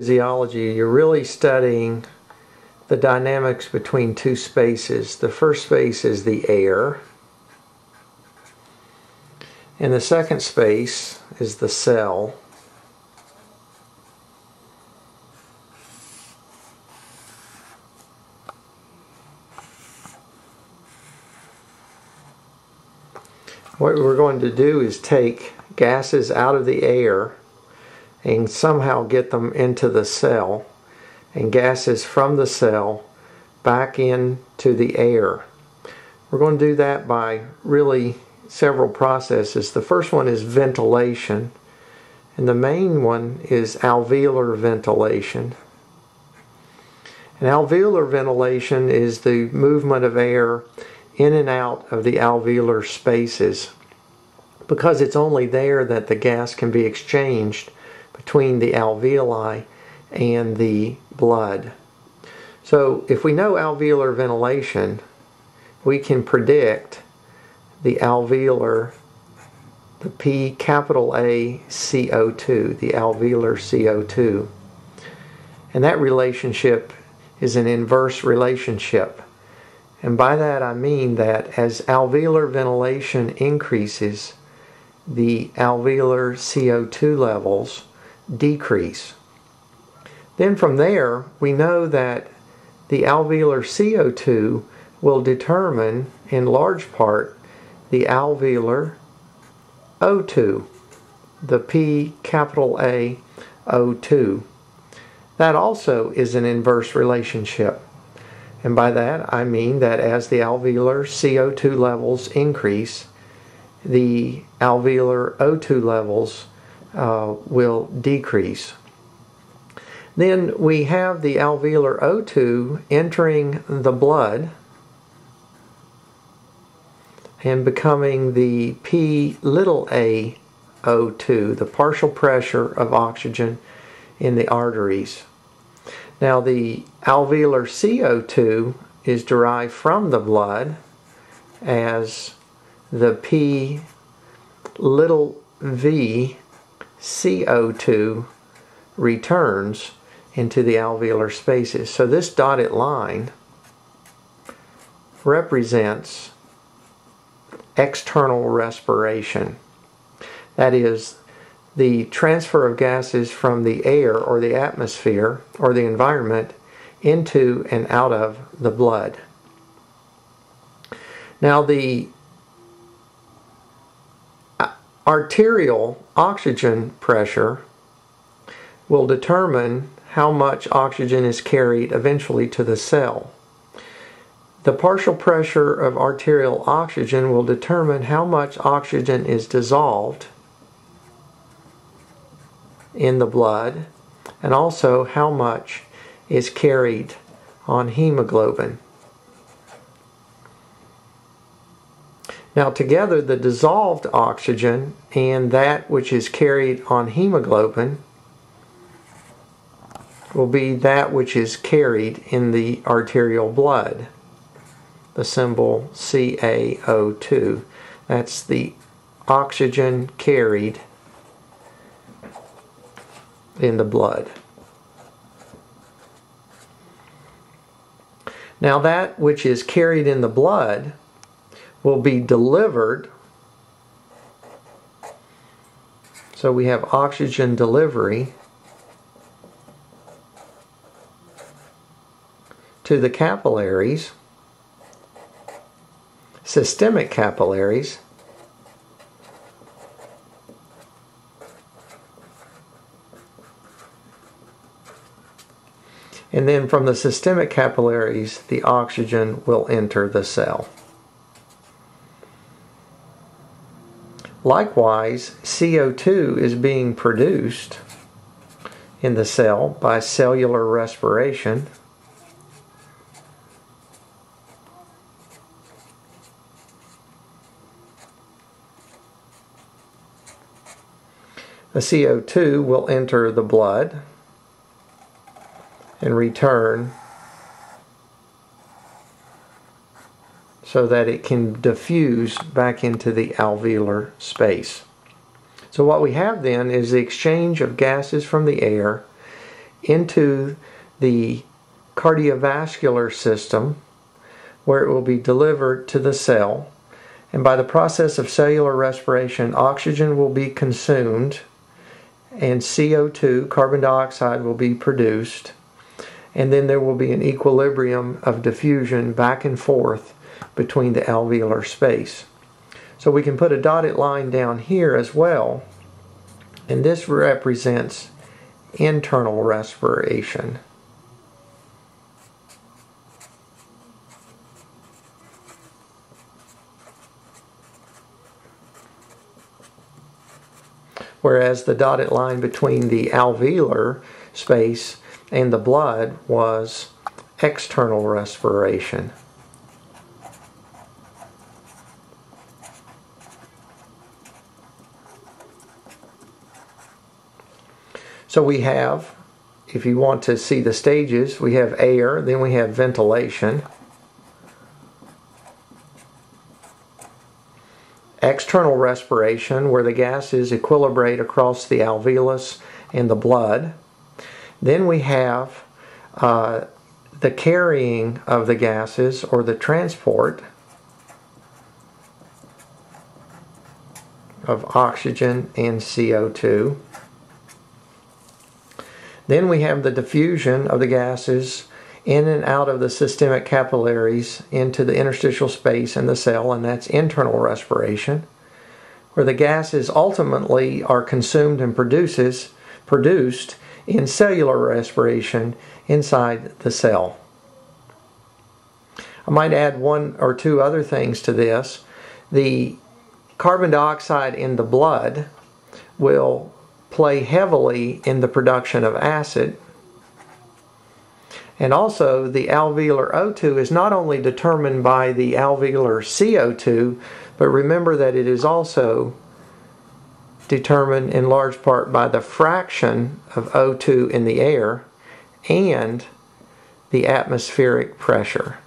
Physiology, you're really studying the dynamics between two spaces. The first space is the air, and the second space is the cell. What we're going to do is take gases out of the air and somehow get them into the cell, and gases from the cell back into the air. We're going to do that by really several processes. The first one is ventilation, and the main one is alveolar ventilation. And alveolar ventilation is the movement of air in and out of the alveolar spaces, because it's only there that the gas can be exchanged between the alveoli and the blood. So if we know alveolar ventilation, we can predict the alveolar, the P capital A CO2, the alveolar CO2. And that relationship is an inverse relationship. And by that I mean that as alveolar ventilation increases, the alveolar CO2 levels decrease. Then from there, we know that the alveolar CO2 will determine, in large part, the alveolar O2, the P capital A O2. That also is an inverse relationship. And by that I mean that as the alveolar CO2 levels increase, the alveolar O2 levels will decrease. Then we have the alveolar O2 entering the blood and becoming the P little a O2, the partial pressure of oxygen in the arteries. Now the alveolar CO2 is derived from the blood as the P little v CO2 returns into the alveolar spaces. So this dotted line represents external respiration. That is, the transfer of gases from the air or the atmosphere or the environment into and out of the blood. Now the arterial oxygen pressure will determine how much oxygen is carried eventually to the cell. The partial pressure of arterial oxygen will determine how much oxygen is dissolved in the blood, and also how much is carried on hemoglobin. Now together, the dissolved oxygen and that which is carried on hemoglobin will be that which is carried in the arterial blood, the symbol CaO2. That's the oxygen carried in the blood. Now that which is carried in the blood will be delivered. So we have oxygen delivery to the capillaries, systemic capillaries, and then from the systemic capillaries the oxygen will enter the cell. Likewise, CO2 is being produced in the cell by cellular respiration. The CO2 will enter the blood and return so that it can diffuse back into the alveolar space. So what we have then is the exchange of gases from the air into the cardiovascular system, where it will be delivered to the cell. And by the process of cellular respiration, oxygen will be consumed and CO2, carbon dioxide, will be produced. And then there will be an equilibrium of diffusion back and forth between the alveolar space. So we can put a dotted line down here as well, and this represents internal respiration. Whereas the dotted line between the alveolar space and the blood was external respiration. So we have, if you want to see the stages, we have air, then we have ventilation. External respiration, where the gases equilibrate across the alveolus and the blood. Then we have the carrying of the gases, or the transport of oxygen and CO2. Then we have the diffusion of the gases in and out of the systemic capillaries into the interstitial space in the cell, and that's internal respiration, where the gases ultimately are consumed and produced in cellular respiration inside the cell. I might add one or two other things to this. The carbon dioxide in the blood will play heavily in the production of acid. And also, the alveolar O2 is not only determined by the alveolar CO2, but remember that it is also determined in large part by the fraction of O2 in the air and the atmospheric pressure.